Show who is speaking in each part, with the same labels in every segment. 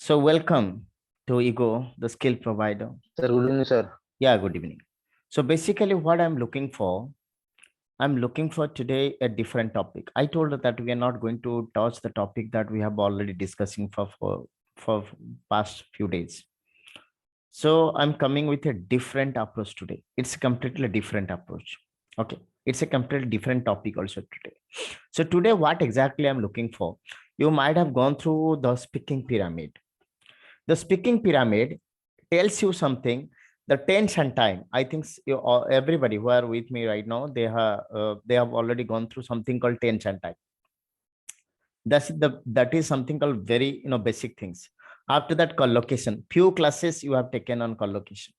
Speaker 1: So welcome to Ego, the skill provider.
Speaker 2: Sir, good evening, sir.
Speaker 1: Yeah, good evening. So basically what I'm looking for today a different topic. I told her that we are not going to touch the topic that we have already discussing for past few days. So I'm coming with a different approach today. It's a completely different approach. Okay. It's a completely different topic also today. So today, what exactly I'm looking for? You might have gone through the speaking pyramid. The speaking pyramid tells you something. The tense and time. I think everybody who are with me right now, they have already gone through something called tense and time. That is something called very basic things. After that, collocation. Few classes you have taken on collocation,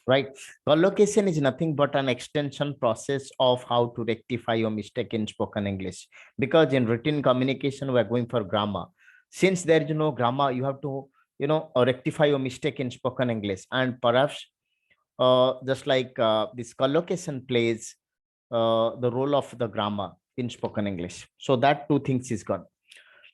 Speaker 1: right? Collocation is nothing but an extension process of how to rectify your mistake in spoken English. Because in written communication, we are going for grammar. Since there is no grammar, you have to rectify your mistake in spoken English. And perhaps just like this collocation plays the role of the grammar in spoken English. So that two things is gone.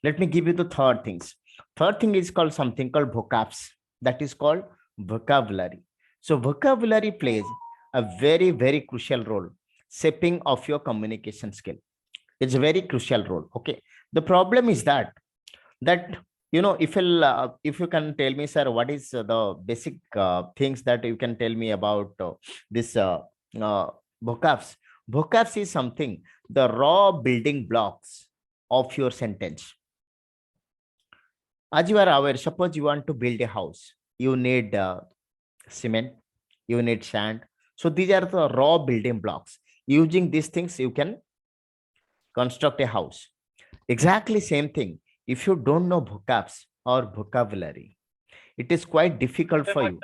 Speaker 1: Let me give you the third things. Third thing is called something called vocabs. That is called vocabulary. So vocabulary plays a very, very crucial role shaping of your communication skill. It's a very crucial role. Okay. The problem is that if you can tell me, sir, what is the basic things that you can tell me about this uh, vocabs. Vocabs is something, the raw building blocks of your sentence. As you are aware, suppose you want to build a house, you need cement, you need sand. So these are the raw building blocks. Using these things, you can construct a house. Exactly same thing. If you don't know vocabs or vocabulary, it is quite difficult for you.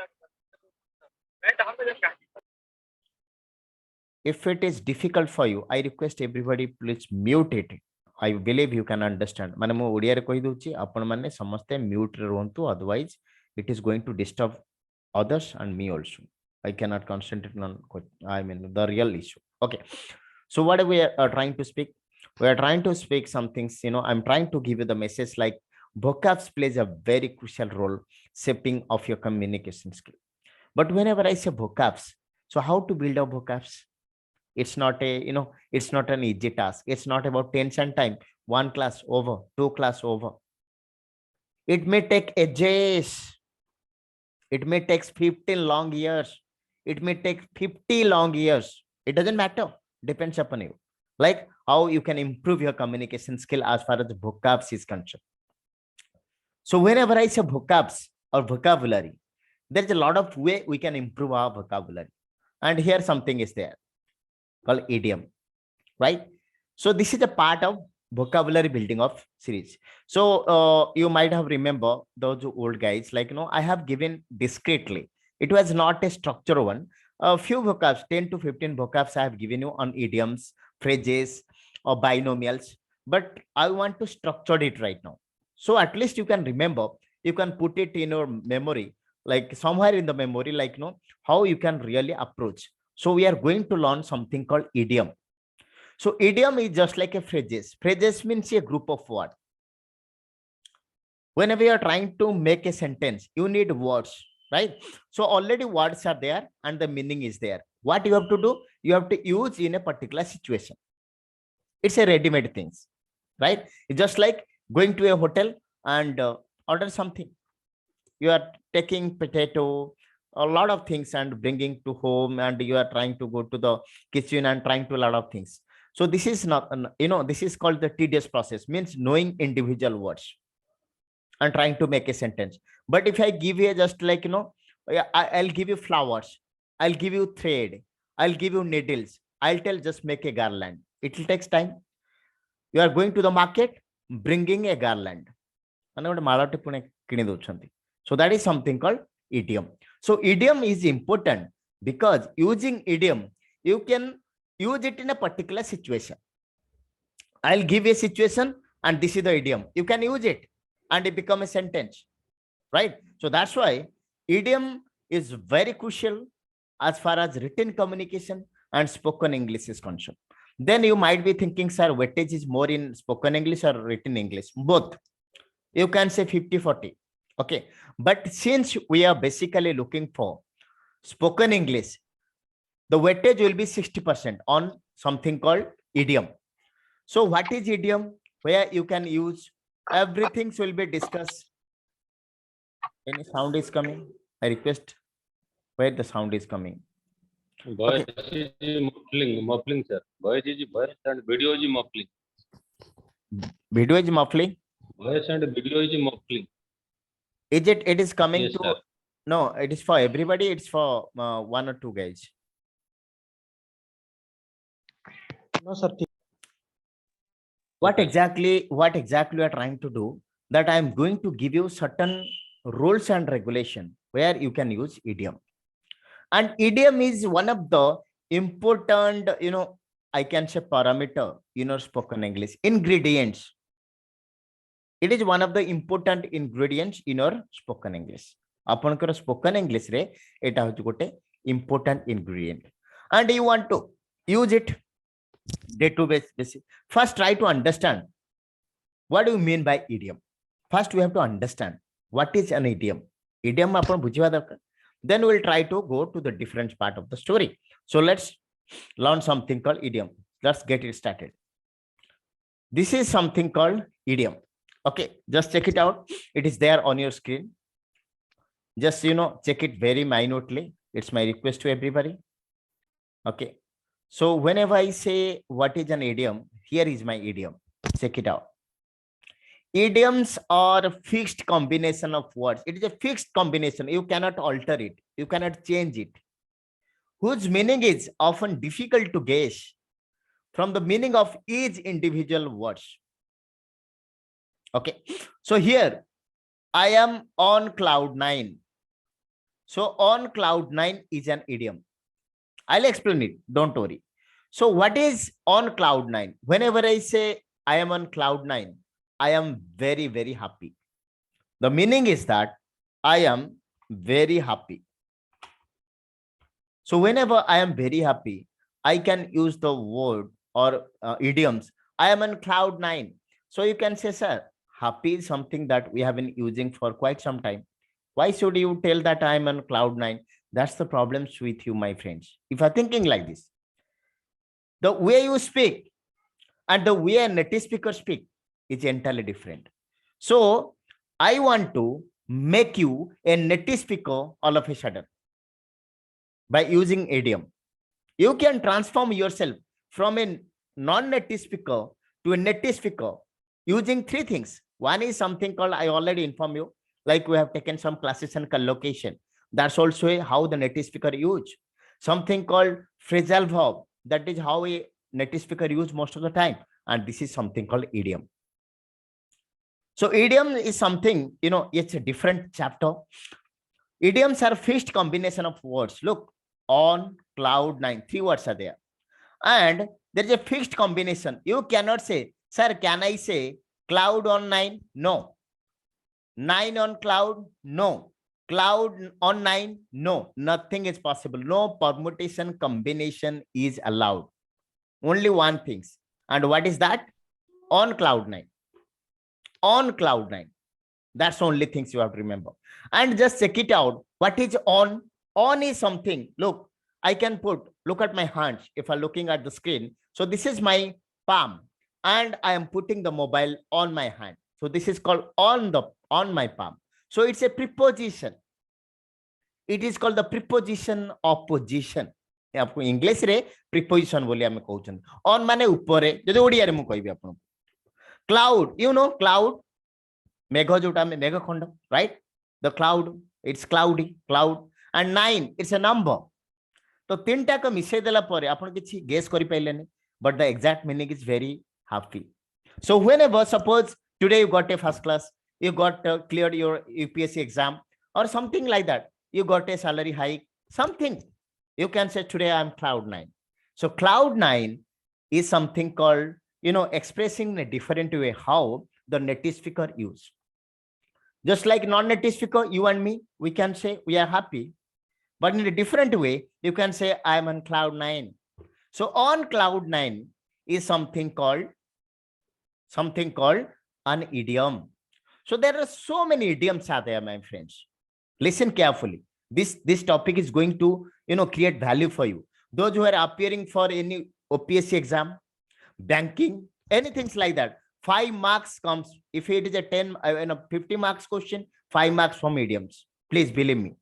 Speaker 1: If it is difficult for you, I request everybody please mute it. I believe you can understand. మనము ఒడియాରେ କହି ଦଉଛି ଆପଣ ମାନେ ସମସ୍ତେ mute ରେ ରୁହନ୍ତୁ, otherwise it is going to disturb others and me also. I cannot concentrate on the real issue. Okay. So what we are trying to speak? We are trying to speak some things, I'm trying to give you the message like vocabs plays a very crucial role shaping of your communication skill. But whenever I say vocabs, so how to build a vocabs? It's not it's not an easy task. It's not about tense and time. One class over, two class over. It may take ages. It may take 15 long years. It may take 50 long years. It doesn't matter. Depends upon you. Like how you can improve your communication skill as far as the vocabs is concerned. So whenever I say vocabs or vocabulary, there's a lot of way we can improve our vocabulary. And here something is there called idiom, right? So this is a part of vocabulary building of series. So you might have remember those old guys, like, I have given discretely. It was not a structured one. A few vocabs, 10 to 15 vocabs I have given you on idioms, phrases, or binomials. But I want to structure it right now. So at least you can remember, you can put it in your memory, like somewhere in the memory, like, how you can really approach. So we are going to learn something called idiom. So idiom is just like a phrases. Phrases means a group of words. Whenever you are trying to make a sentence, you need words, right? So already words are there and the meaning is there. What you have to do? You have to use in a particular situation. It's a ready-made things, right? It's just like going to a hotel and order something. You are taking potato, a lot of things and bringing to home, and you are trying to go to the kitchen and trying to a lot of things. So this is not, this is called the tedious process, means knowing individual words and trying to make a sentence. But if I give you just like, I'll give you flowers, I'll give you thread, I'll give you needles, I'll tell just make a garland. It will take time. You are going to the market, bringing a garland. So that is something called idiom. So idiom is important because using idiom, you can use it in a particular situation. I'll give you a situation and this is the idiom. You can use it and it become a sentence, right? So that's why idiom is very crucial as far as written communication and spoken English is concerned. Then you might be thinking, sir, weightage is more in spoken English or written English? Both. You can say 50-40. Okay, but since we are basically looking for spoken English, the weightage will be 60% on something called idiom. So what is idiom? Where you can use everything will be discussed. Any sound is coming? I request where the sound is coming.
Speaker 2: Voice is muffling, sir. Voice and video is muffling.
Speaker 1: Video is muffling.
Speaker 2: Voice and video is muffling.
Speaker 1: Is it? It is coming
Speaker 2: Yes,
Speaker 1: to.
Speaker 2: sir.
Speaker 1: No, it is for everybody. It's for one or two guys.
Speaker 3: No, sir.
Speaker 1: What
Speaker 2: Okay.
Speaker 1: exactly we are trying to do? That I am going to give you certain rules and regulation where you can use idiom. And idiom is one of the important, I can say parameter in our spoken English. Ingredients. It is one of the important ingredients in our spoken English. Apankar spoken English re eta hochi gote important ingredient. And you want to use it day to day basis. First, try to understand what do you mean by idiom. First, we have to understand what is an idiom. Idiom apan bujhiba darkar. Then we'll try to go to the different part of the story. So let's learn something called idiom. Let's get it started. This is something called idiom. Okay, just check it out. It is there on your screen. Just, check it very minutely. It's my request to everybody. Okay. So whenever I say what is an idiom, here is my idiom. Check it out. Idioms are a fixed combination of words. It is a fixed combination. You cannot alter it. You cannot change it. Whose meaning is often difficult to guess from the meaning of each individual words. Okay. So here, I am on cloud 9. So on cloud 9 is an idiom. I'll explain it. Don't worry. So what is on cloud 9? Whenever I say I am on cloud 9, I am very, very happy. The meaning is that I am very happy. So whenever I am very happy, I can use the word or idioms. I am on cloud 9. So you can say, sir, happy is something that we have been using for quite some time. Why should you tell that I am on cloud 9? That's the problems with you, my friends. If you're thinking like this, the way you speak and the way a native speaker speak is entirely different. So I want to make you a native speaker all of a sudden by using idiom. You can transform yourself from a non-native speaker to a native speaker using three things. One is something called, I already informed you, like we have taken some classes and collocation. That's also how the native speaker use. Something called phrasal verb. That is how a native speaker use most of the time. And this is something called idiom. So idiom is something, it's a different chapter. Idioms are fixed combination of words. Look, on cloud 9, 3 words are there. And there is a fixed combination. You cannot say, sir, can I say cloud on 9? No. 9 on cloud? No. Cloud on 9? No. Nothing is possible. No permutation combination is allowed. Only one thing. And what is that? On cloud 9. On cloud 9. That's the only things you have to remember. And just check it out. What is on? On is something. Look, I can look at my hands if I'm looking at the screen. So this is my palm and I am putting the mobile on my hand. So this is called on my palm. So it's a preposition. It is called the preposition of position. आपको English रे preposition बोली हमें कहउछन. On माने ऊपरे जदि ओडिया रे मु कहबी आपन. Cloud, cloud. मेघ जोटा में मेघ खंड, right? The cloud, it's cloudy, cloud. And 9, it's a number. तो तीनटा को मिसे देला परे आपण किछि गेस करि पाइलेनी, but the exact meaning is very happy. So whenever, suppose today you got a first class, you got cleared your UPSC exam or something like that, you got a salary hike, something, you can say today I'm cloud 9. So cloud 9 is something called, expressing in a different way how the native speaker use. Just like non-native speaker, you and me, we can say we are happy. But in a different way, you can say I'm on cloud 9. So on cloud 9 is something called an idiom. So there are so many idioms are there, my friends. Listen carefully. This topic is going to create value for you. Those who are appearing for any OPSC exam, banking, anything like that. 5 marks comes if it is a 50 marks question. 5 marks from idioms. Please believe me,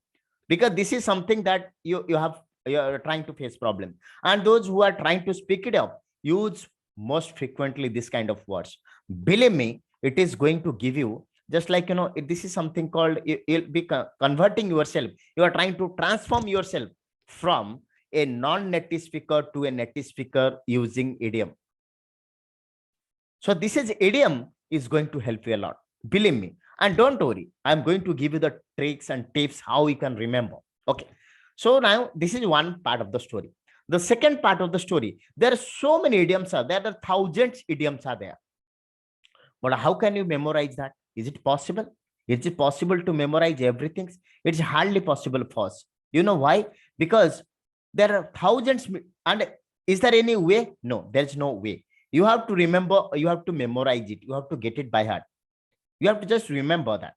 Speaker 1: because this is something that you are trying to face problem, and those who are trying to speak it up use most frequently this kind of words. Believe me, it is going to give you, just like this is something called, you'll be converting yourself. You are trying to transform yourself from a non-native speaker to a native speaker using idiom. So this is idiom is going to help you a lot, believe me. And don't worry, I'm going to give you the tricks and tips how you can remember. Okay, so now this is one part of the story. The second part of the story, there are so many idioms there are thousands idioms are there. But how can you memorize that? Is it possible? Is it possible to memorize everything? It's hardly possible for us. You know why? Because there are thousands. And is there any way? No, there's no way. You have to remember, you have to memorize it, you have to get it by heart. You have to just remember that,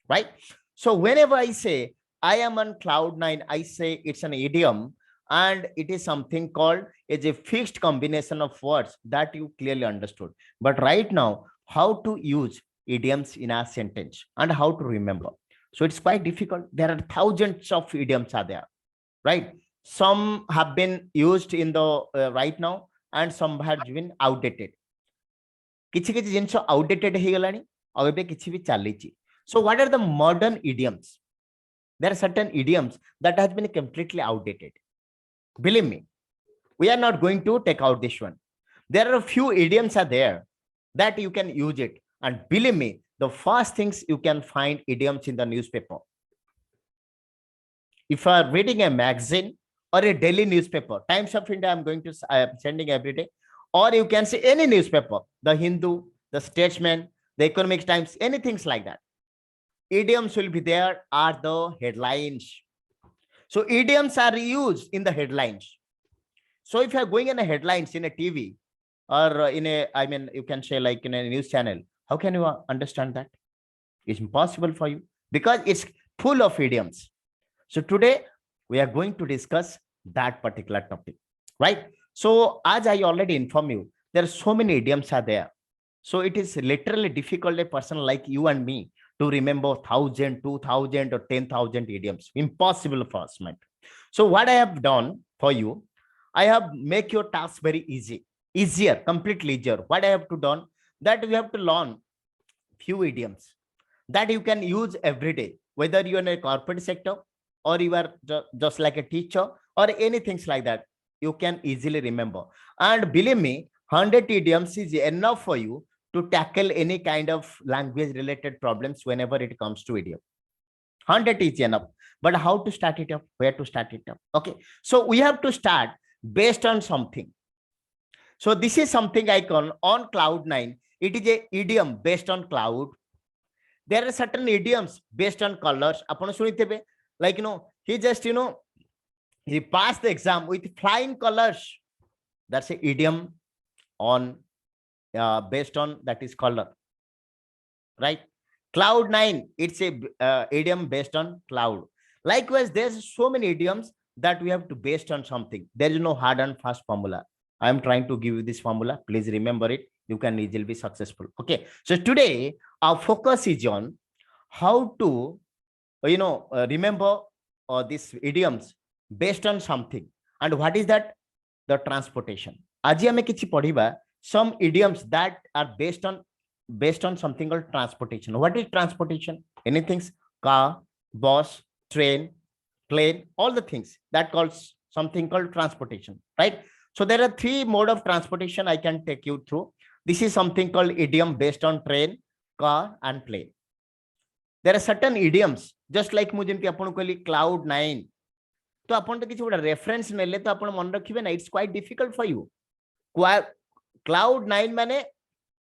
Speaker 1: right? So whenever I say I am on cloud nine, I say it's an idiom, and it is something called is a fixed combination of words that you clearly understood. But right now, how to use idioms in a sentence and how to remember. So it's quite difficult. There are thousands of idioms are there, right? Some have been used in the right now, and some have been outdated. किछि किछि जिंस outdated हे गलानी और एबे किछि भी चालीची. So what are the modern idioms? There are certain idioms that has been completely outdated. Believe me, we are not going to take out this one. There are a few idioms are there that you can use it, and believe me, the first things you can find idioms in the newspaper. If you are reading a magazine or a daily newspaper, Times of India, I am sending every day, or you can see any newspaper, the Hindu, the Statesman, the Economic Times, anything like that. Idioms will be there are the headlines. So idioms are used in the headlines. So if you are going in the headlines in a TV or in a, you can say like in a news channel, how can you understand that? It's impossible for you because it's full of idioms. So today we are going to discuss that particular topic, right? So as I already informed you, there are so many idioms are there. So it is literally difficult a person like you and me to remember 1,000, 2,000 or 10,000 idioms. Impossible for us, man. So what I have done for you, I have make your task very easier, completely easier. What I have to done, that we have to learn few idioms that you can use every day, whether you are in a corporate sector or you are just like a teacher or anything like that. You can easily remember. And believe me, 100 idioms is enough for you to tackle any kind of language related problems whenever it comes to idiom. 100 is enough. But how to start it up? Where to start it up? Okay. So we have to start based on something. So this is something I call on Cloud9. It is a idiom based on cloud. There are certain idioms based on colors. Like, he just, he passed the exam with flying colors. That's an idiom on based on that is color, right? Cloud9, it's a idiom based on cloud. Likewise, there's so many idioms that we have to based on something. There is no hard and fast formula. I am trying to give you this formula. Please remember it. You can easily be successful. Okay. So today our focus is on how to, remember these idioms based on something. And what is that? The transportation. Aji ame kichi padhiba some idioms that are based on something called transportation. What is transportation? Anything, car, bus, train, plane, all the things that calls something called transportation, right? So there are 3 mode of transportation I can take you through. This is something called idiom based on train, car, and plane. There are certain idioms, just like mu jemti apun कहली Cloud9. तो अपन तो किसी बड़ा reference नेले तो अपन मन रखिबे ना. It's quite difficult for you. Cloud9 माने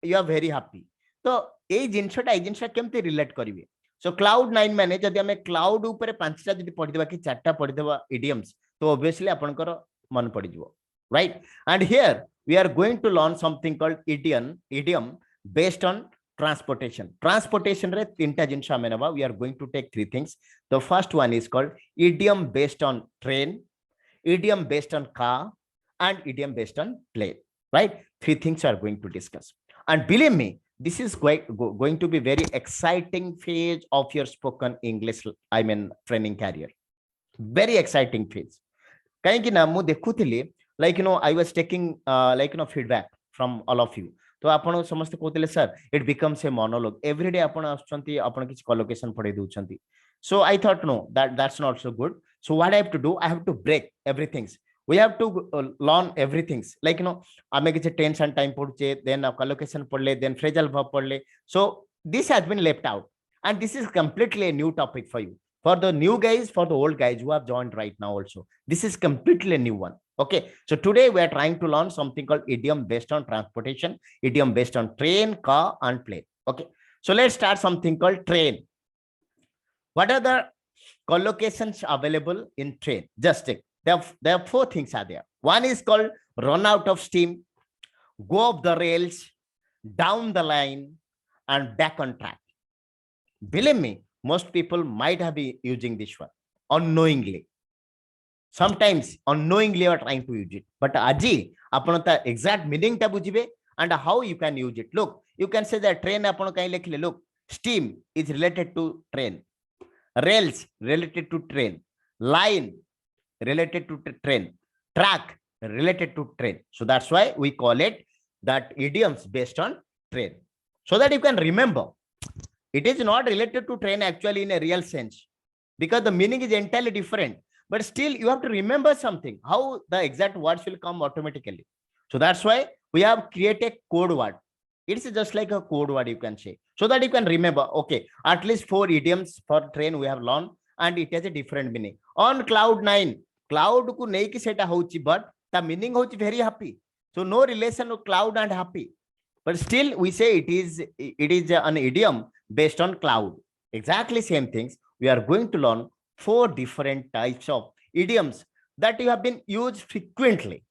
Speaker 1: you are very happy. तो ए जिंसटा केमते रिलेट करिवे. So Cloud9 माने जदि हमें क्लाउड ऊपर 5टा जदि पढि देबा कि 4टा पढि देबा idioms, तो obviously आपनकर मन पडि जिवो, right? And here we are going to learn something called idiom based on Transportation re tinta jinsha amenaba. We are going to take three things. The first one is called idiom based on train, idiom based on car, and idiom based on plane. Right? Three things we are going to discuss. And believe me, this is going to be very exciting phase of your spoken English, training career. Very exciting phase. Kahinki na mu dekhuthili, like I was taking feedback from all of you. तो आपण समस्त कहते sir it becomes a monologue every day आपण आछंती आपण किछ colocation पढे दोछंती. So I thought no, that's not so good. So what I have to do, I have to break everything. We have to learn everything. Like ame kiछ tense and time पढचे, then collocation पढले, then phrasal verb पढले. So this has been left out, and this is completely a new topic for you. For the new guys, for the old guys who have joined right now also, this is completely a new one. Okay, so today we are trying to learn something called idiom based on transportation, idiom based on train, car, and plane. Okay, so let's start something called train. What are the collocations available in train? Just take. There are four things are there. One is called run out of steam, go off the rails, down the line, and back on track. Believe me, most people might have been using this one unknowingly. Sometimes unknowingly you are trying to use it, but aji apna ta exact meaning ta bujibe and how you can use it. Look, you can say that train apna kai lekhile. Look, steam is related to train, rails related to train, line related to train, track related to train. So that's why we call it that idioms based on train, so that you can remember. It is not related to train actually in a real sense, because the meaning is entirely different. But still, you have to remember something, how the exact words will come automatically. So that's why we have created code word. It's just like a code word, you can say, so that you can remember. Okay, at least 4 idioms for train we have learned, and it has a different meaning. On cloud 9, cloud ku nei ki seta hochi, but the meaning hochi very happy. So no relation of cloud and happy, but still we say it is an idiom based on cloud. Exactly same things. We are going to learn 4 different types of idioms that you have been used frequently.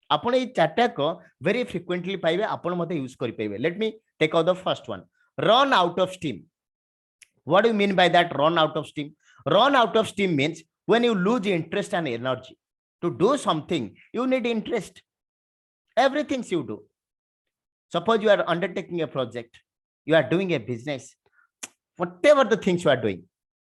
Speaker 1: Apun ei chatta ko very frequently paibe, apun mate use kari paibe. Let me take out the first one. Run out of steam. What do you mean by that, run out of steam? Run out of steam means when you lose interest and energy. To do something, you need interest. Everything you do. Suppose you are undertaking a project, you are doing a business, whatever the things you are doing,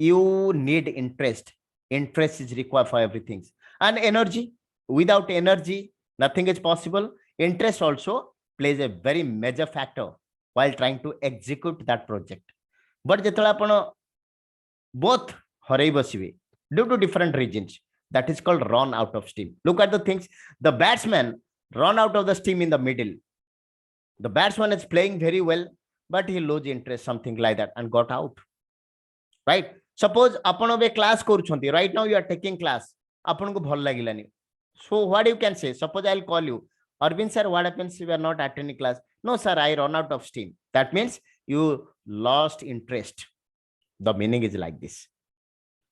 Speaker 1: you need interest. Interest is required for everything. And energy. Without energy, nothing is possible. Interest also plays a very major factor while trying to execute that project. But both harai basibe due to different reasons, that is called run out of steam. Look at the things. The batsman run out of the steam in the middle. The batsman is playing very well, but he lose interest, something like that, and got out. Right? Suppose apan obe class koruchonti. Right now you are taking class. Apan ko bhal lagilani. So what you can say? Suppose I'll call you, Arvind sir, what happens if you are not attending class? No sir, I run out of steam. That means you lost interest. The meaning is like this.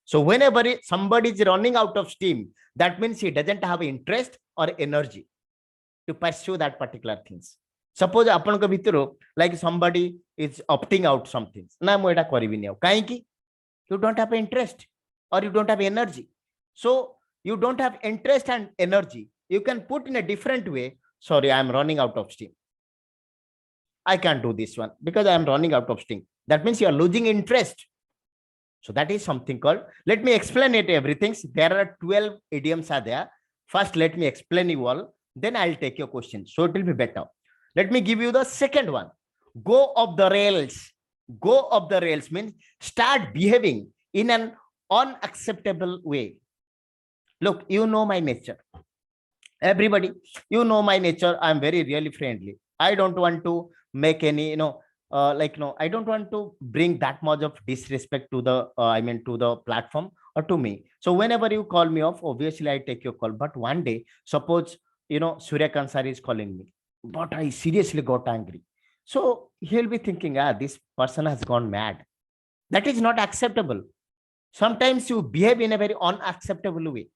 Speaker 1: So whenever somebody is running out of steam, that means he doesn't have interest or energy to pursue that particular things. Suppose apan ko bhitaro like somebody is opting out something. Na mo eta karibini au. Kaiki? You don't have interest or you don't have energy. So you don't have interest and energy. You can put in a different way. Sorry, I am running out of steam. I can't do this one because I am running out of steam. That means you are losing interest. So that is something called, let me explain it everything. There are 12 idioms are there. First, let me explain you all. Then I'll take your question. So it will be better. Let me give you the second one. Go off the rails. Go off the rails means start behaving in an unacceptable way. Look, you know my nature. Everybody, you know my nature. I'm very really friendly. I don't want to make any, I don't want to bring that much of disrespect to the, to the platform or to me. So whenever you call me off, obviously I take your call. But one day, suppose, Surya Kansari is calling me, but I seriously got angry. So he'll be thinking, this person has gone mad. That is not acceptable. Sometimes you behave in a very unacceptable way.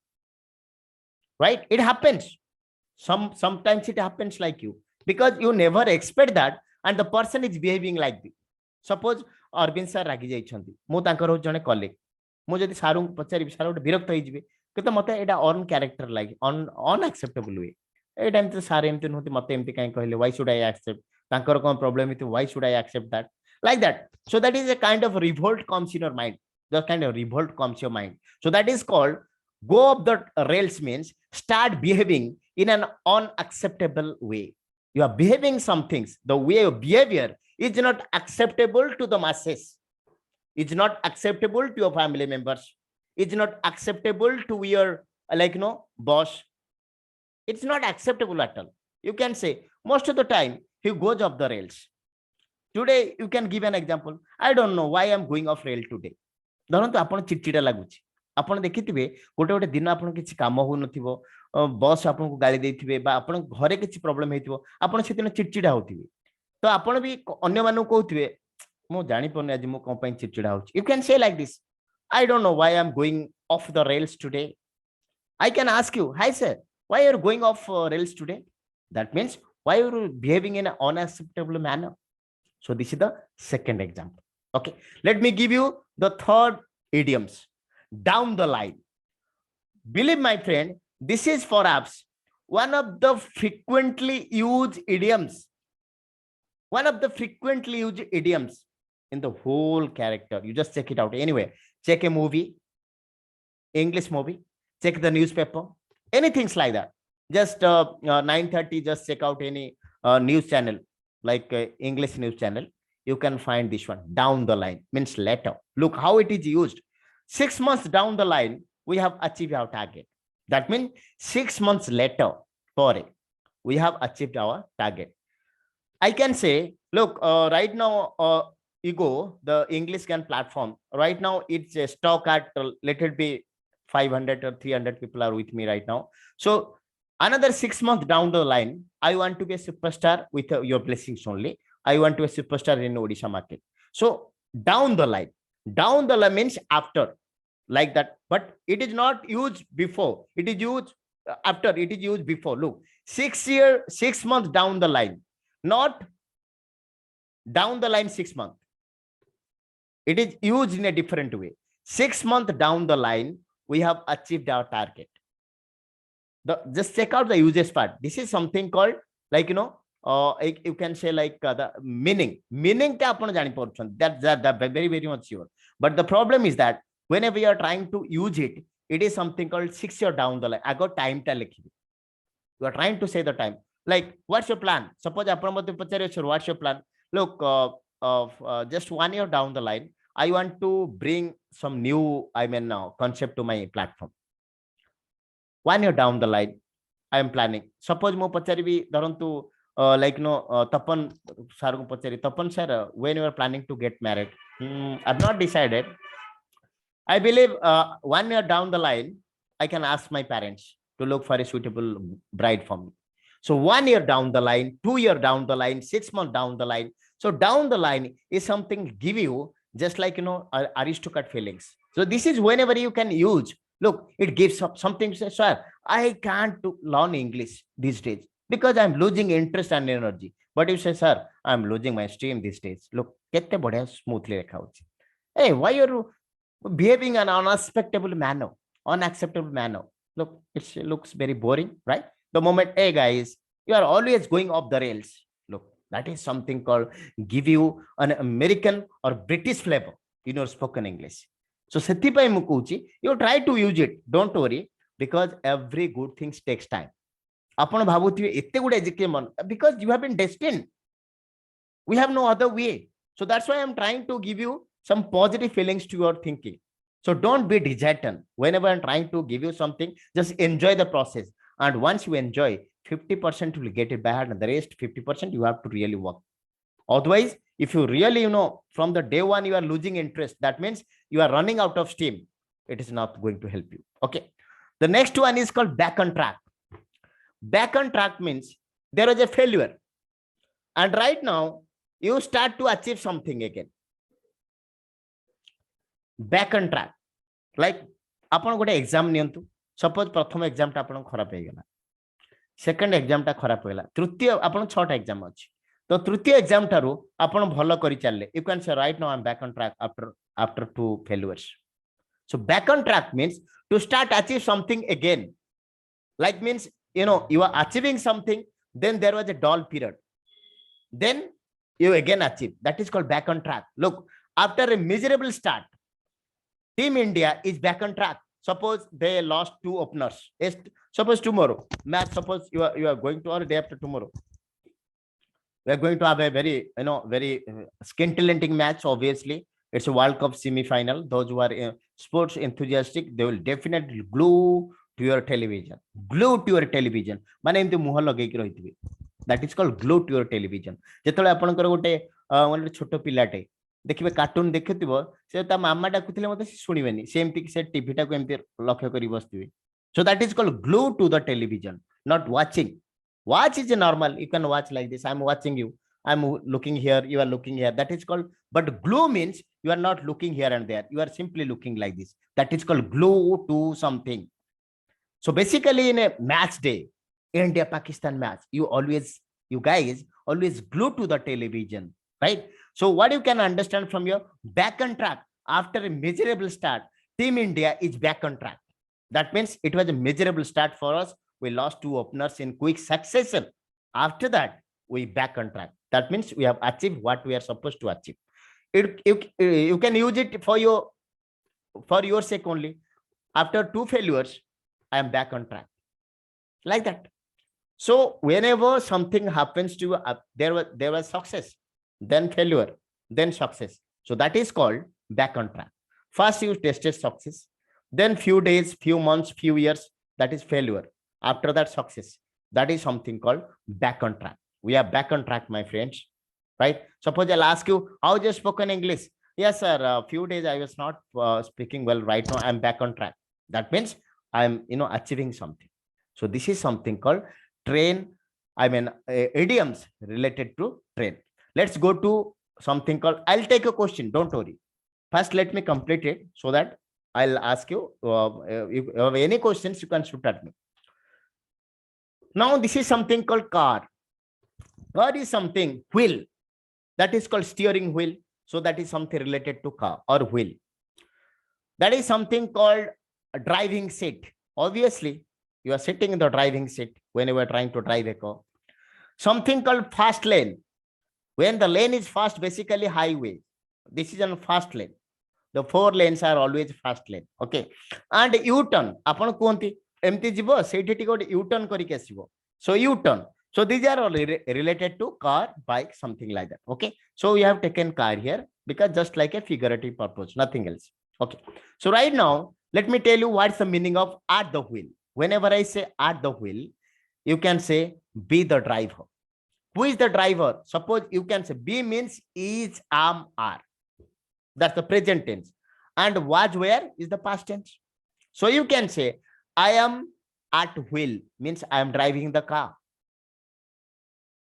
Speaker 1: Right? It happens. Sometimes it happens like you, because you never expect that and the person is behaving like this. Suppose Arvind sir रागी जाइछंती मु तांकर जने colleague मु जदि सारू पचारि सारू गोटे विरक्त होई जिवे कि तो मते एटा अन कैरेक्टर लाइक अनएक्सेप्टेबल वे एटा एमते सार एमते नहोती मते एमते काई कहले व्हाई शुड आई एक्सेप्ट तांकर कोन प्रॉब्लम इति why should I accept that like that. So that is a kind of revolt comes in your mind. The kind of revolt comes your mind. So that is called go up the rails means start behaving in an unacceptable way. You are behaving some things. The way of behavior is not acceptable to the masses. It's not acceptable to your family members. It's not acceptable to your boss. It's not acceptable at all. You can say most of the time he goes off the rails. Today you can give an example. I don't know why I'm going off rail today. धरंतु आपण चिड़चिड़ा लागुची आपण देखिथिबे गोटे गोटे दिन आपण किछि काम हो नथिबो बॉस आपण को गाली देथिबे बा आपण घरे किछि प्रॉब्लम हेतिबो आपण सेदिन चिड़चिड़ा होथिबे तो आपण भी अन्य मानु कहथिबे मो जानि पने आज मो कोन पई चिड़चिड़ा होछि. You can say like this, I don't know why I'm going off the rails today. I can ask you, hi sir, why you're going off rails today? That means why you're behaving in an unacceptable manner. So this is the second example. Okay, let me give you the third idioms. Down the line. Believe my friend, this is perhaps one of the frequently used idioms. One of the frequently used idioms in the whole character. You just check it out. Anyway, check a movie, English movie, check the newspaper, anything like that. Just 9:30, just check out any news channel, like English news channel. You can find this one. Down the line means later. Look how it is used. 6 months down the line, we have achieved our target. That means 6 months later, we have achieved our target. I can say, look, right now, Ego, the English Can platform, right now it's a stock at, let it be 500 or 300 people are with me right now. So another 6 months down the line, I want to be a superstar with your blessings only. I want to be a superstar in Odisha market. So down the line means after, like that. But it is not used before. It is used after. It is used before. Look, 6 months down the line, not down the line 6 months. It is used in a different way. 6 months down the line, we have achieved our target. Just check out the uses part. This is something called you can say like the meaning ka apna jani paruchan that very very much sure. But the problem is that whenever you are trying to use it, it is something called 6 year down the line. I got time ta likhi. You are trying to say the time, like what's your plan? Suppose apna mate pachare sir, what's your plan? Look, just 1 year down the line, I want to bring some new concept to my platform. 1 year down the line, I am planning. Suppose mo pachari bi dharantu Tapan sir ko pachari, Tapan sir, when you are planning to get married? I've not decided. I believe 1 year down the line, I can ask my parents to look for a suitable bride for me. So 1 year down the line, 2 year down the line, 6 months down the line. So down the line is something give you just like aristocrat feelings. So this is whenever you can use. Look, it gives up something. Sir, I can't learn English these days because I'm losing interest and energy. But you say, sir, I'm losing my stream these days. Look, kette badhiya smoothly rekha hochi. Hey, why are you behaving in an unacceptable manner? Look, it looks very boring, right? The moment, hey guys, you are always going off the rails. Look, that is something called give you an American or British flavor in your spoken English. So sethipai mu kuchi, you try to use it. Don't worry, because every good thing takes time. Apan bhabuthibe ette good education because you have been destined. We have no other way. So that's why I'm trying to give you some positive feelings to your thinking. So don't be disheartened. Whenever I'm trying to give you something, just enjoy the process. And once you enjoy, 50% will get it back, and the rest 50% you have to really work. Otherwise, if you really, from the day one, you are losing interest, that means you are running out of steam. It is not going to help you. Okay. The next one is called back on track. Back on track means there is a failure. And right now, you start to achieve something again. Back on track. Like, आपण गोटे exam नियंतु. Suppose प्रथम exam टा आपण खराब हे गेला. Second exam टा खराब हेला. तृतीय आपण 6टा एग्जाम अछि. तो तृतीय एग्जाम ठारू आपण भलो करि चलले you can say right now I am back on track after 2 failures. So back on track means to start achieve something again, like means you are achieving something, then there was a dull period, then you again achieve, that is called back on track. Look, after a miserable start, Team India is back on track. Suppose they lost 2 openers. Suppose tomorrow match, suppose you are going to, or day after tomorrow we are going to have a very very scintillating match. Obviously it's a World Cup semi-final. Those who are sports enthusiastic, they will definitely glue to your television. माने एमती मुह लगे कि रहितबे, that is called glue to your television. जेतले आपनकर गोटे माने छोटो पिलाटे देखिबे cartoon देखिथिबो, से ता मामा डाकुथिले मते सुनिबेनी, से एमती से टीवी टा को एमती लक्ष्य करी बसथिबे. So that is called glue to the television, not watching. Watch is normal, you can watch like this. I'm watching you, I'm looking here, you are looking here, that is called. But glue means you are not looking here and there, you are simply looking like this, that is called glue to something. So basically in a match day, India Pakistan match, you guys always glue to the television, right? So what you can understand from your back on track, after a miserable start, Team India is back on track. That means it was a miserable start for us. We lost 2 openers in quick succession. After that, we back on track. That means we have achieved what we are supposed to achieve. You can use it for your sake only. After 2 failures, I am back on track. Like that. So whenever something happens to you, there was success, then failure, then success. So that is called back on track. First you tested success, then few days, few months, few years, that is failure. After that, success. That is something called back on track. We are back on track, my friends, right? Suppose I'll ask you, how you spoken English? Yes, sir. A few days I was not speaking well. Right now, I'm back on track. That means I'm, achieving something. So this is something called idioms related to train. Let's go to something called, I'll take a question. Don't worry. First, let me complete it so that I'll ask you. If you have any questions, you can shoot at me. Now, this is something called car. Car is something wheel. That is called steering wheel. So that is something related to car or wheel. That is something called a driving seat. Obviously, you are sitting in the driving seat when you are trying to drive a car. Something called fast lane. When the lane is fast, basically highway. This is a fast lane. The 4 lanes are always fast lane. Okay. And U-turn. Apan kuhanti. एमती जीवो सेठी T गोटे U-turn करिके आसीबो. So U-turn. So these are all related to car, bike, something like that. Okay. So we have taken car here because just like a figurative purpose, nothing else. Okay. So right now, let me tell you what's the meaning of at the wheel. Whenever I say at the wheel, you can say be the driver. Who is the driver? Suppose you can say be means is, am, are. That's the present tense. And was, where is the past tense. So you can say I am at wheel means I am driving the car.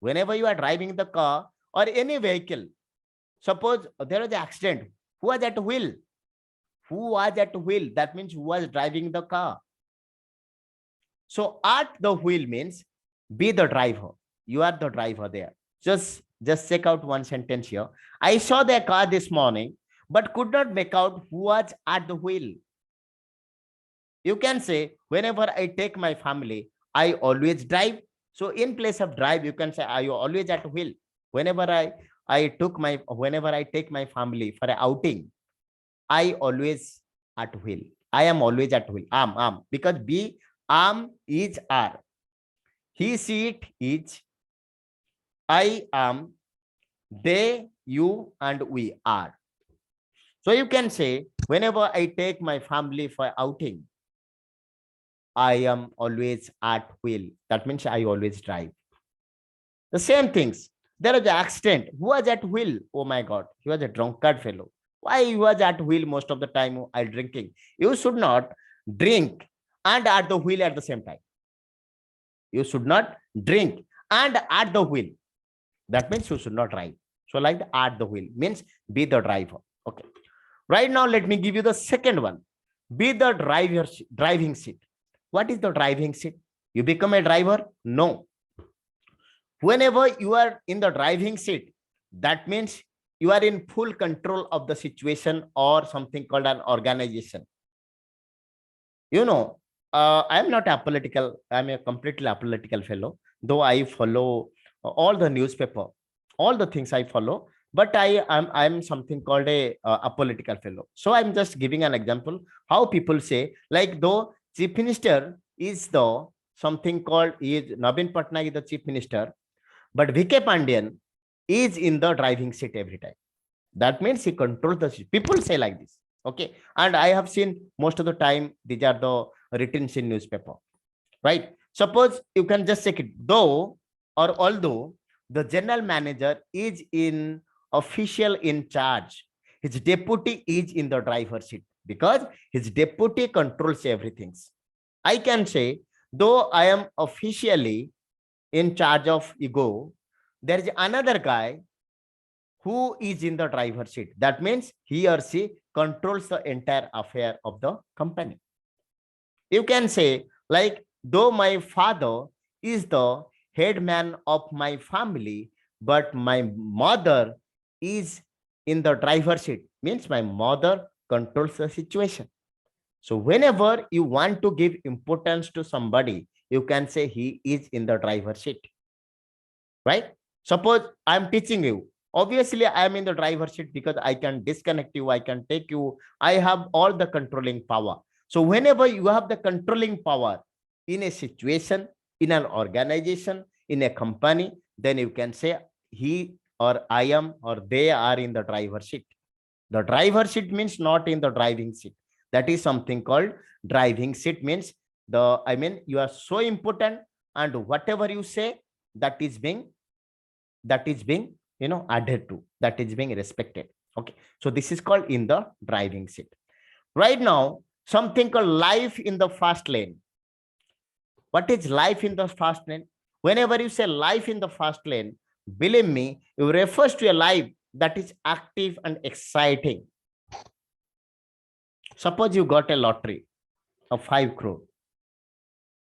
Speaker 1: Whenever you are driving the car or any vehicle, suppose there was an accident. Who was at wheel? Who was at wheel? That means who was driving the car. So at the wheel means be the driver. You are the driver there. Just check out one sentence here. I saw the car this morning, but could not make out who was at the wheel. You can say, whenever I take my family, I always drive. So in place of drive, you can say, are you always at wheel? Whenever I take my family for an outing, I always at wheel. I am always at wheel. Am. Because be, am, is, are. He, she, it, is. I am. They, you, and we are. So you can say, whenever I take my family for outing, I am always at wheel. That means I always drive. The same things. There was an accident. Who was at wheel? Oh my God. He was a drunkard fellow. Why he was at wheel most of the time while drinking? You should not drink and at the wheel at the same time. You should not drink and at the wheel. That means you should not drive. So like the at the wheel means be the driver. Okay. Right now, let me give you the second one. Be the driving seat. What is the driving seat? You become a driver? No. Whenever you are in the driving seat, that means you are in full control of the situation or something called an organization. You know, I am not apolitical. I'm a completely apolitical fellow, though I follow all the newspaper, all the things I follow. But I'm something called a apolitical fellow. So I'm just giving an example how people say, like, though chief minister is the something called is Navin Patnaik is the chief minister, but VK Pandian is in the driving seat every time. That means he controls the seat. People say like this. Okay. And I have seen most of the time, these are the written in newspaper, right? Suppose you can just check it. Though or although the general manager is in official in charge, his deputy is in the driver's seat because his deputy controls everything. I can say, though I am officially in charge of ego, there is another guy who is in the driver's seat. That means he or she controls the entire affair of the company. You can say, like, though my father is the head man of my family, but my mother is in the driver's seat, means my mother controls the situation. So whenever you want to give importance to somebody, you can say he is in the driver's seat, right? Suppose I'm teaching you. Obviously, I am in the driver's seat because I can disconnect you, I can take you, I have all the controlling power. So whenever you have the controlling power in a situation, in an organization, in a company, then you can say he or I am or they are in the driver's seat. The driver's seat means not in the driving seat. That is something called driving seat means you are so important, and whatever you say, that is being added to, that is being respected. Okay, so this is called in the driving seat. Right now, something called life in the fast lane. What is life in the fast lane? Whenever you say life in the fast lane, believe me, it refers to a life that is active and exciting. Suppose you got a lottery of 5 crore,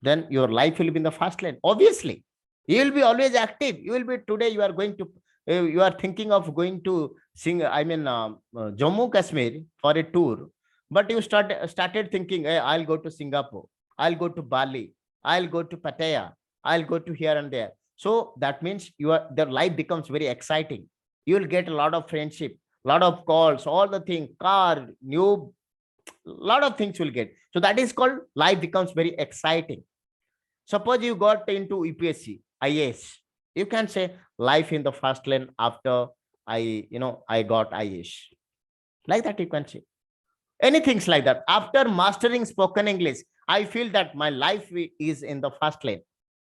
Speaker 1: then your life will be in the fast lane. Obviously, you will be always active. You will be today. You are going to. You are thinking of going to Jammu Kashmir for a tour, but you started thinking, hey, I'll go to Singapore. I'll go to Bali. I'll go to Pattaya. I'll go to here and there. So that means their life becomes very exciting. You will get a lot of friendship, lot of calls, all the thing, car, new, lot of things will get. So that is called life becomes very exciting. Suppose you got into UPSC, IAS. You can say life in the fast lane after I got IAS. Like that you can say. Anything like that. After mastering spoken English, I feel that my life is in the fast lane.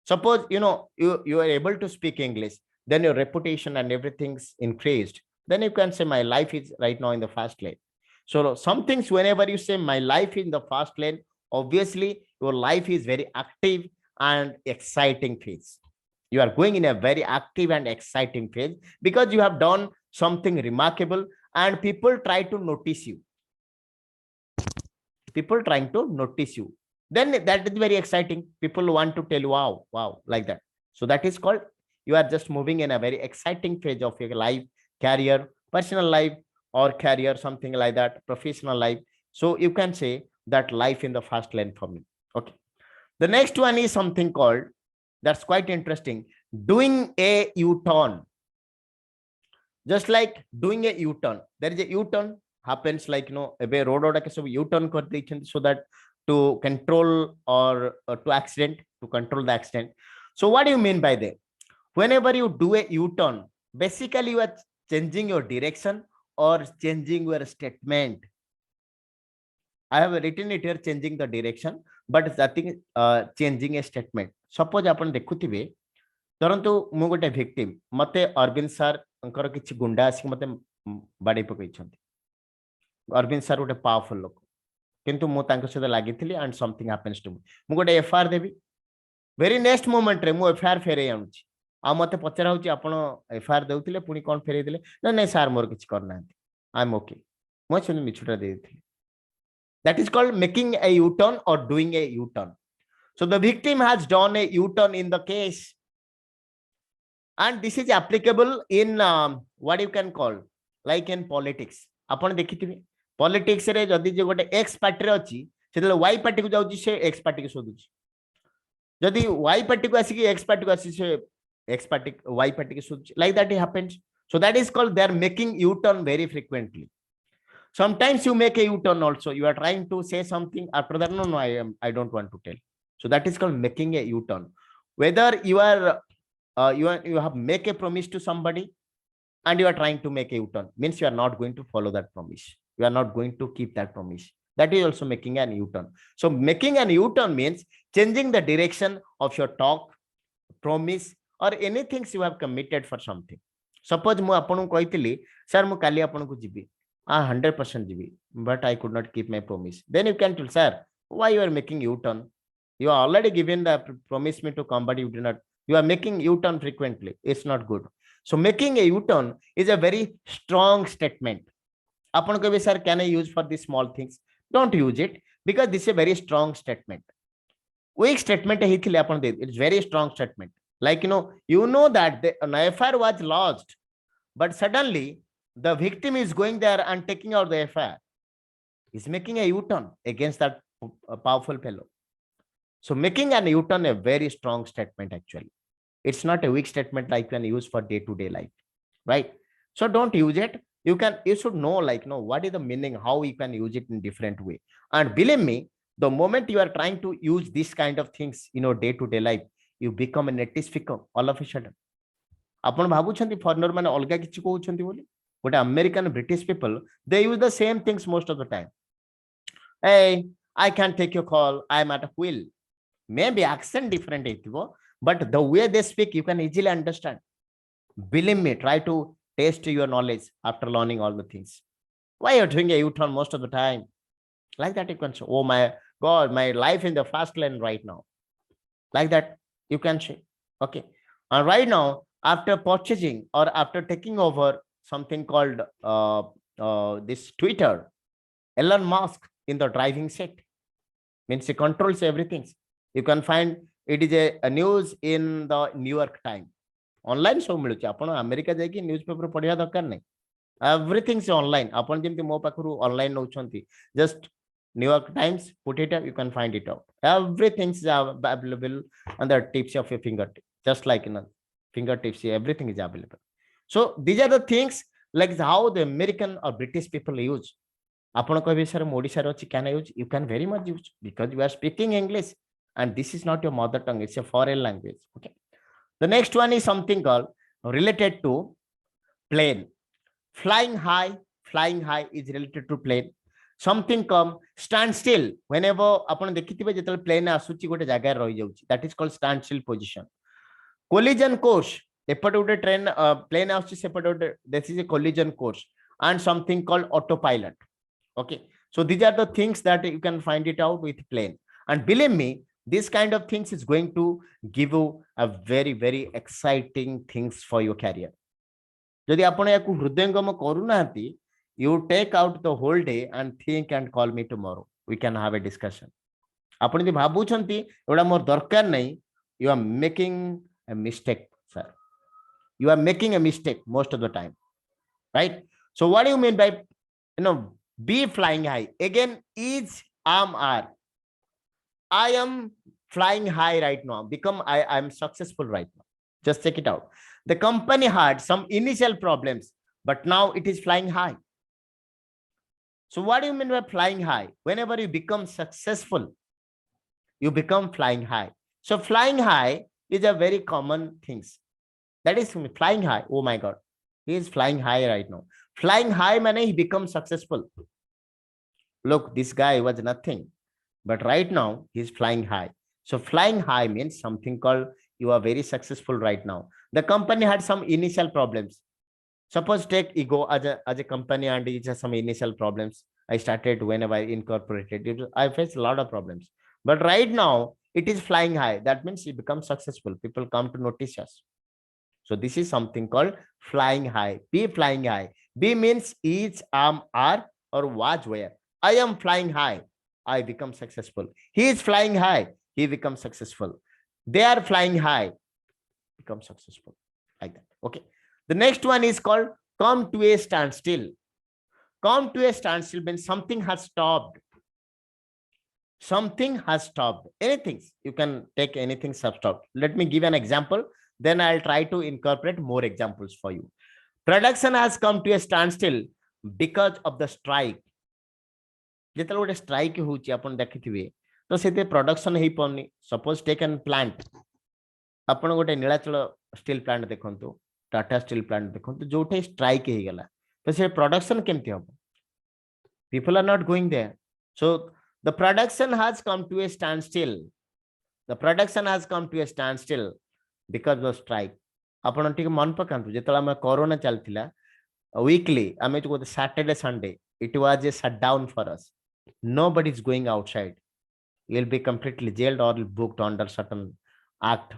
Speaker 1: Suppose, you are able to speak English, then your reputation and everything's increased. Then you can say my life is right now in the fast lane. So some things, whenever you say my life in the fast lane, obviously your life is very active and exciting phase. You are going in a very active and exciting phase because you have done something remarkable and people try to notice you. People trying to notice you. Then that is very exciting. People want to tell you, wow, wow, like that. So that is called, you are just moving in a very exciting phase of your life, career, personal life, or career, something like that, professional life. So you can say that life in the fast lane for me. Okay. The next one is something called, that's quite interesting, doing a U-turn. Just like doing a U-turn. There is a U-turn happens like, a road U-turn so that to control or to accident, to control the accident. So what do you mean by that? Whenever you do a U-turn, basically you are changing your direction or changing your statement. I have written it here, changing the direction, but nothing changing a statement. Suppose आपण देखुथिबे धरंतु मु गोटे victim, मते Arvind sir अंकर किछि गुंडा आसी मते बाडी पकैछन्ति. Arvind sir गोटे पावरफुल लोक, किंतु मु तांको सहित लागिथिली and something happens to me. मु गोटे एफआईआर देबी, वेरी नेक्स्ट मोमेंट रे मु एफआईआर फेरे आनुछि. आ मते पचरा होछि आपण एफआईआर देउथिले पुनी कोन फेरे दिले ना नै सर मोर किछि करनांती, आई एम ओके, मु छुनी मिछुटा देइथिली. That is called making a U-turn or doing a U-turn. So the victim has done a U-turn in the case. and this is applicable in what you can call like in politics. आपण देखिथिबे politics रे जदि जे गोटे x party रे अछि सेतले Y party को जाउची से x party को सोदुची जदि वाई पार्टी को आसी कि एक्स पार्टी को आसी से एक्स पार्टी वाई पार्टी को सोदुची like that it happens. So that is called they are making u-turn very frequently. Sometimes you make a u-turn also, you are trying to say something after that no I don't want to tell. So that is called making a u-turn. Whether you are you have make a promise to somebody and you are trying to make a u-turn means you are not going to follow that promise, you are not going to keep that promise, that is also making an u-turn. So making an u-turn means changing the direction of your talk, promise or anything you have committed for something. Suppose mu apanu कहतली sir mu kali apanu को jibi 100% jibi but I could not keep my promise, then you can tell sir why you are making u-turn, you are already given the promise me to come but you do not, you are making u-turn frequently, it's not good. So making a u-turn is a very strong statement. Apan kebe sir can I use for these small things, don't use it because this is a very strong statement. Weak statement heithile apan de, it's very strong statement. Like you know that an FIR was lost but suddenly the victim is going there and taking out the FIR, is making a u-turn against that powerful fellow. So making an u-turn a very strong statement actually. It's not a weak statement like you can use for day-to-day life, right? So don't use it. You should know like what is the meaning, how you can use it in different way. And believe me, the moment you are trying to use this kind of things day-to-day life, you become a native speaker all of a sudden. आपण भाबुछंती foreigner माने अलगा किछि कहउछंती बोली, गोटे American British people they use the same things most of the time. Hey, I can take your call, I am at a wheel. Maybe accent different heitibo but the way they speak you can easily understand. Believe me, try to test your knowledge after learning all the things. Why you're doing a u-turn most of the time like that, you can say oh my god, my life in the fast lane right now, like that you can say. Okay, and right now after purchasing or after taking over something called this Twitter, Elon Musk in the driving seat means he controls everything. You can find it is a news in the New York Times. Online सब मिलुची, आपण America जाई कि newspaper पढिया दरकार नै, everything is online. आपण जेमति मो पाखरु online नउछंती, just New York Times, put it up, you can find it out. Everything is available on the tips of your fingertip, just like fingertips, everything is available. So these are the things like how the American or British people use. आपण कहबे sir Odisha रो can I use, you can very much use because you are speaking English and this is not your mother tongue, it's a foreign language. Okay, the next one is something called related to plane. Flying high is related to plane. Something come stand still whenever आपण देखिथिबे जेतल plane आसुची गोटे जागा रहि जाउची, that is called stand still position. Collision course, एपट गोटे train plane आसुची सेपट गोटे, this is a collision course, and something called autopilot. Okay, so these are the things that you can find it out with plane. And believe me, this kind of things is going to give you a very very exciting things for your career. जदि आपण याकू हृदयंगम करू नाहंती, you take out the whole day and think and call me tomorrow, we can have a discussion. आपण जे भाबुछंती एडा मोर दरकार नै, you are making a mistake sir, you are making a mistake most of the time, right? So what do you mean by be flying high? Again, is are I am flying high right now, become I am successful right now. Just check it out. The company had some initial problems but now it is flying high. So what do you mean by flying high? Whenever you become successful, you become flying high. So flying high is a very common things. That is flying high. Oh my God, he is flying high right now. Flying high means he becomes successful. Look, this guy was nothing, but right now he's flying high. So flying high means something called you are very successful right now. The company had some initial problems. Suppose take ego as a company and it has some initial problems. I started whenever I incorporated it, I faced a lot of problems. But right now it is flying high. That means it becomes successful. People come to notice us. So this is something called flying high. Be flying high. Be means is, are, or was where. I am flying high, I become successful. He is flying high, he becomes successful. They are flying high, become successful. like that. Okay. The next one is called come to a standstill. Come to a standstill means something has stopped. Something has stopped. Anything. You can take anything stopped. Let me give an example. Then I'll try to incorporate more examples for you. Production has come to a standstill because of the strike. ଯେତେବେଳେ ଗୋଟେ strike ହଉଛି ଆପଣ ଦେଖିଥିବେ ତ ସେଥିରେ production ହେଇପାରୁନି suppose take ଆନ୍ plant ଆପଣ ଗୋଟେ ନୀଳାଚଳ ଷ୍ଟିଲ୍ ପ୍ଲାଣ୍ଟ ଦେଖନ୍ତୁ ଟାଟା ଷ୍ଟିଲ୍ ପ୍ଲାଣ୍ଟ ଦେଖନ୍ତୁ ଯୋଉଠି ଷ୍ଟ୍ରାଇକ୍ ହେଇଗଲା ତ ସେ ପ୍ରଡକ୍ସନ କେମିତି ହବ people are not going there so the production has come to a standstill the production has come to a standstill because of strike ଆପଣ ଟିକେ ମନ ପକାନ୍ତୁ ଯେତେବେଳେ ଆମେ କରୋନା ଚାଲିଥିଲା weekly ଆମେ ଯୋଉ Saturday Sunday it was a shutdown for us nobody is going outside you'll be completely jailed or booked under certain act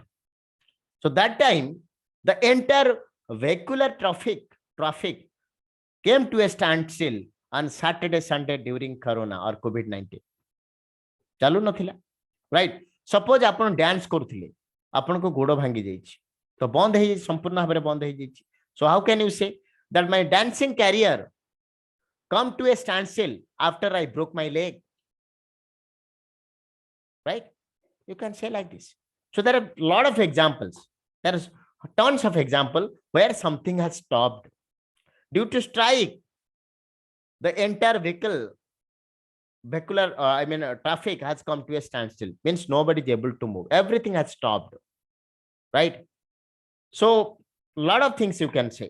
Speaker 1: so that time the entire vehicular traffic came to a standstill on Saturday Sunday during corona or covid-19 चालू नथिला right suppose आपण dance करूथिले आपण को गोड़ भांगी जाईछि तो बंद हे संपूर्ण भाबरे बंद हे जाईछि so how can you say that my dancing career come to a standstill after I broke my leg right you can say like this so there are a lot of examples there is tons of example where something has stopped due to strike the entire vehicular traffic has come to a standstill means nobody is able to move everything has stopped right so lot of things you can say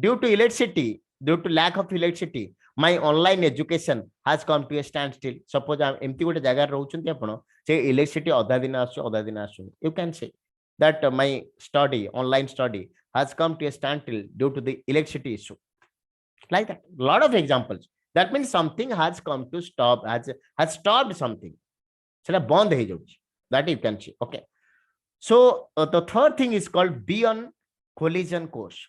Speaker 1: due to electricity due to lack of electricity my online education has come to a standstill suppose empty gote jagar rahuchunti apan se electricity adha din asu you can say that my study online study has come to a standstill due to the electricity issue like that lot of examples that means something has come to stop has stopped something sela bond he jauchi that you can see okay so the third thing is called beyond collision course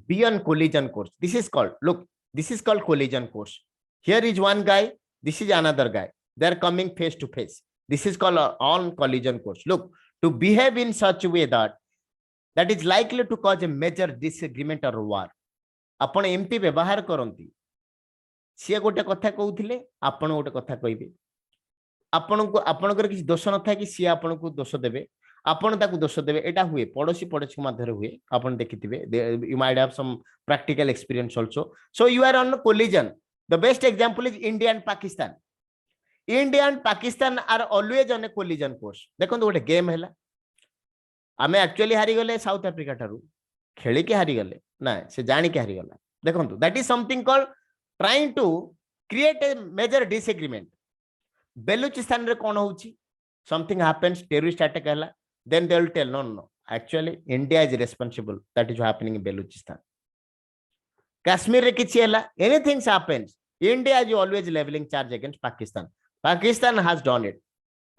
Speaker 1: beyond collision course this is called look this is called collision course here is one guy this is another guy they are coming face to face this is called on collision course look to behave in such a way that is likely to cause a major disagreement or war आपण एमती व्यवहार करंती सी गोटे कथा कहूथिले आपण गोटे कथा कहबे आपनको आपनकर किसी दोष न था कि सी आपण को दोष देबे आपण ताकू दोष देबे एटा हुए पड़ोसी मध्य हुए आपण देखिथिबे you might have some practical experience also so you are on collision the best example is India and Pakistan are always on a collision course देखो गोटे गेम हैला आमे एक्चुअली हारि गले साउथ अफ्रीका ठारू खेली के हारि गले ना से जानी के हारि गला देखो that is something called trying to create a major disagreement Balochistan रे कोन होउची समथिंग हैपेंस टेररिस्ट अटैक हैला then they will tell no actually India is responsible that is happening in Baluchistan Kashmir re kichi hela anything happens India is always leveling charge against Pakistan has done it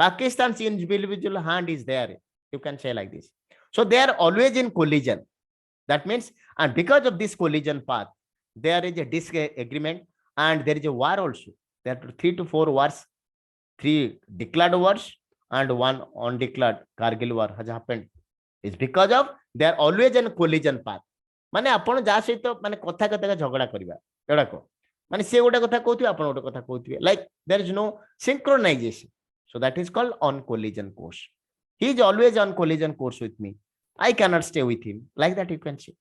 Speaker 1: Pakistan's individual hand is there you can say like this so they are always in collision that means and because of this collision path there is a disagreement and there is a war also there are 3 to 4 wars 3 declared wars and one undeclared Kargil war has happened is because of they are always in collision path माने आपण जा सहित माने कथा कथा झगड़ा करबा एडा को माने से गोटे कथा कहथि आपण गोटे कथा कहथि like there is no synchronization so that is called on collision course he is always on collision course with me I cannot stay with him like that you can see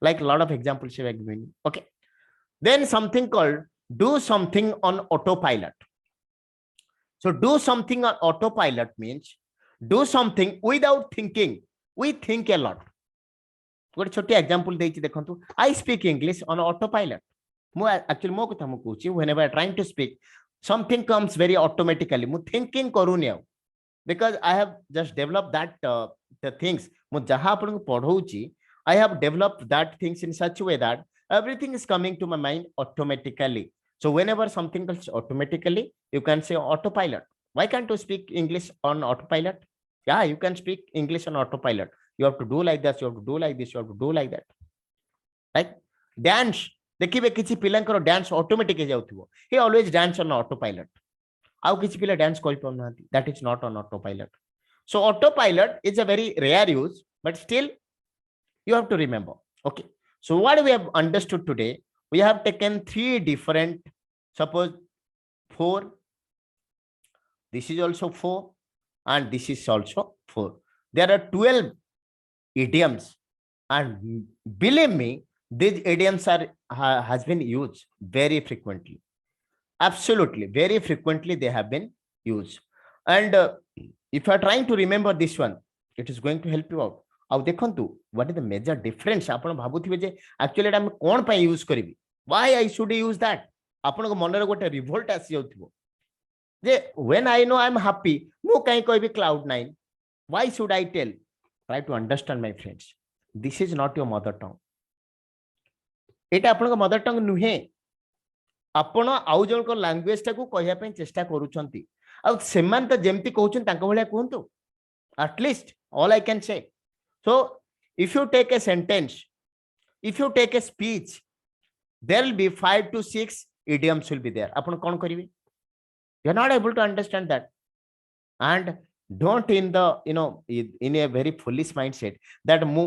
Speaker 1: like a lot of examples have given okay then something called do something on autopilot so do something on autopilot means do something without thinking we think a lot गोटे छोटी example देछि देखंतु I speak English on autopilot मु actually मो कथा मु कहूची whenever I trying to speak something comes very automatically मु thinking करूनी uh because I have just developed that the things मु जहा आपन को पढौची I have developed that things in such a way that everything is coming to my mind automatically so whenever something comes automatically you can say autopilot why can't you speak English on autopilot yeah you can speak English on autopilot you have to do like this you have to do like this you have to do like that right dance देखिबे किछि पिलंकर dance automatic हे जाउथिबो he always dance on autopilot आउ किछि पिला dance करि पनांती that is not on autopilot so autopilot is a very rare use but still You have to remember. Okay. So what we have understood today, we have taken three different, suppose 4, this is also 4, and this is also 4. There are 12 idioms, and believe me, these idioms has been used very frequently. Absolutely, very frequently they have been used. And if you are trying to remember this one, it is going to help you out. ଆଉ ଦେଖନ୍ତୁ what is the major difference, ଆପଣ ଭାବୁଥିବେ ଯେ actually ଏଟା ଆମେ କଣ ପାଇଁ use କରିବି, why I should use that, ଆପଣଙ୍କ ମନରେ ଗୋଟେ ରିଭୋଲ୍ଟ ଆସି ଯାଉଥିବ ଯେ when I know I'm happy, ମୁଁ କାଇଁ କହିବି cloud9, why should I tell? Try to understand, my friends, this is not your mother tongue. ଏଟା ଆପଣଙ୍କ ମଦର ଟଙ୍ଗ ନୁହେଁ, ଆପଣ ଆଉ ଜଣଙ୍କ ଲାଙ୍ଗୁଏଜ ଟାକୁ କହିବା ପାଇଁ ଚେଷ୍ଟା କରୁଛନ୍ତି, ଆଉ ସେମାନେ ତ ଯେମିତି କହୁଛନ୍ତି ତାଙ୍କ ଭଳିଆ କୁହନ୍ତୁ, at least all I can say. So if you take a sentence, if you take a speech, there will be 5 to 6 idioms will be there. ଆପଣ କଣ କରିବେ? You are not able to understand that, and don't in the in a very foolish mindset that ମୁଁ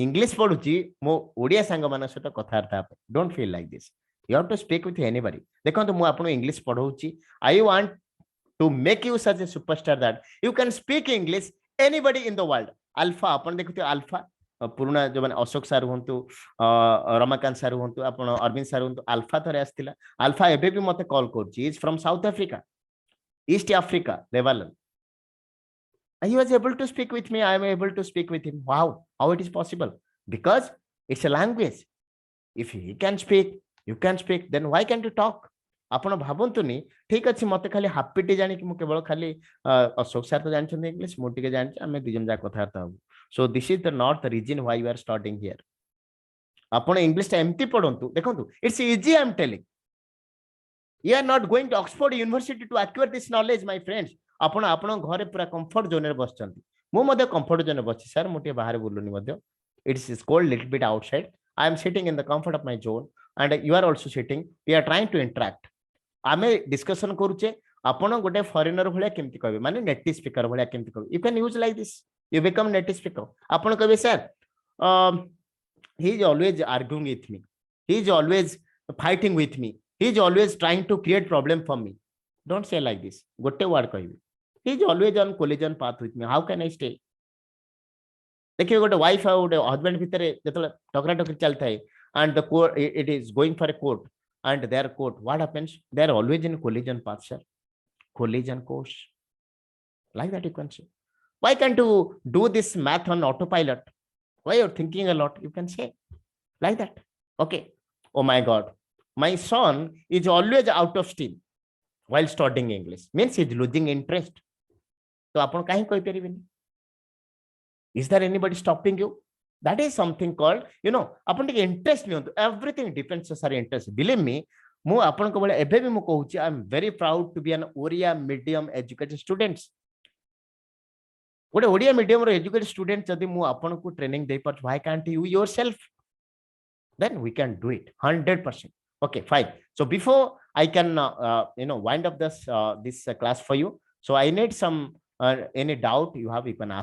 Speaker 1: English ପଢୁଛି ମୋ ଓଡ଼ିଆ ସାଙ୍ଗମାନଙ୍କ ସହିତ କଥାବାର୍ତ୍ତା ହେବା, don't feel like this. You have to speak with anybody. ଦେଖନ୍ତୁ ମୁଁ ଆପଣଙ୍କୁ English ପଢଉଛି, I want to make you such a superstar that you can speak English anybody in the world. Alpha, ଆପଣ ଦେଖୁଥିବେ ଆଲଫା, ପୁରୁଣା ଯୋଉମାନେ ଅଶୋକ ସାର୍ ହୁଅନ୍ତୁ, ରମାକାନ୍ତ ସାର୍ ହୁଅନ୍ତୁ, ଆପଣ ଅରବିନ୍ଦ ସାର୍ ହୁଅନ୍ତୁ, ଆଲଫା ଥରେ ଆସିଥିଲା, ଆଲଫା ଏବେ ବି ମତେ କଲ୍ କରୁଛି, is from south Africa, East Africa, Lebanon. He was able to speak with me, I am able to speak with him. Wow, how it is possible? Because it's a language. If he can speak, you can speak, then why can't you talk? ଆପଣ ଭାବନ୍ତୁନି ଠିକ ଅଛି ମତେ ଖାଲି ହାପିଟି ଜାଣିକି ମୁଁ କେବଳ ଖାଲି Ashok sir ତ ଜାଣିଛନ୍ତି ଇଂଲିଶ, ମୁଁ ଟିକେ ଜାଣିଛି, ଆମେ ଦି ଜଣ ଯାକ କଥାବାର୍ତ୍ତା ହବୁ. So this is the not the reason why you are starting here. ଆପଣ ଇଂଲିଶ ଟା ଏମିତି ପଢନ୍ତୁ, ଦେଖନ୍ତୁ it's easy, I am telling. You are not going to Oxford University to acquire this knowledge, my friends. ଆପଣ ଆପଣଙ୍କ ଘରେ ପୁରା comfort ଜୋନରେ ବସିଛନ୍ତି, ମୁଁ ମଧ୍ୟ କମ୍ଫର୍ଟ ଜୋନରେ ବସିଛି ସାର୍, ମୁଁ ଟିକେ ବାହାରେ ବୁଲୁନି ମଧ୍ୟ, it's cold little bit outside, I am sitting in the comfort of my zone and you are also sitting, we are trying to interact. ଆମେ ଡିସ୍କସନ କରୁଛେ, ଆପଣ ଗୋଟେ ଫରେନର ଭଳିଆ କେମିତି କହିବେ, ମାନେ ନେଟିଭ ସ୍ପିକର ଭଳିଆ କେମିତି କହିବେ, you can use like this, you become native speaker. ଆପଣ କହିବେ sir he is always arguing with me, he is always fighting with me, he is always trying to create problem for me. Don't say like this, ଗୋଟେ word କହିବେ, he is always on collision path with me, how can I stay? ଦେଖିବେ ଗୋଟେ wife ଆଉ ଗୋଟେ husband ଭିତରେ ଯେତେବେଳେ ଟକରା ଟକରି ଚାଲିଥାଏ and the court, it is going for a court and their court, what happens, they are always in collision path, sir, collision course, like that you can say. Why can't you do this math on autopilot, why you're thinking a lot, you can say like that. Okay, oh my god, my son is always out of steam while studying English, means he's losing interest. So ଆପଣ କାହିଁ କହିପାରିବେନି? Is there anybody stopping you? That is something called, ଆପଣ ଟିକେ interest ନିଅନ୍ତୁ, everything depends on our interest. Believe me, ମୁଁ ଆପଣଙ୍କ ଭଳି ଏବେ ବି ମୁଁ କହୁଛି, I am very proud to be an Odia medium educated students. ଗୋଟେ ଓଡ଼ିଆ medium ର educated student ଯଦି ମୁଁ ଆପଣଙ୍କୁ training ଦେଇପାରୁଛି, why can't you yourself? Then we can do it 100%. Okay, fine. So before I can wind up this class for you, so I need some any doubt you have, you can ask.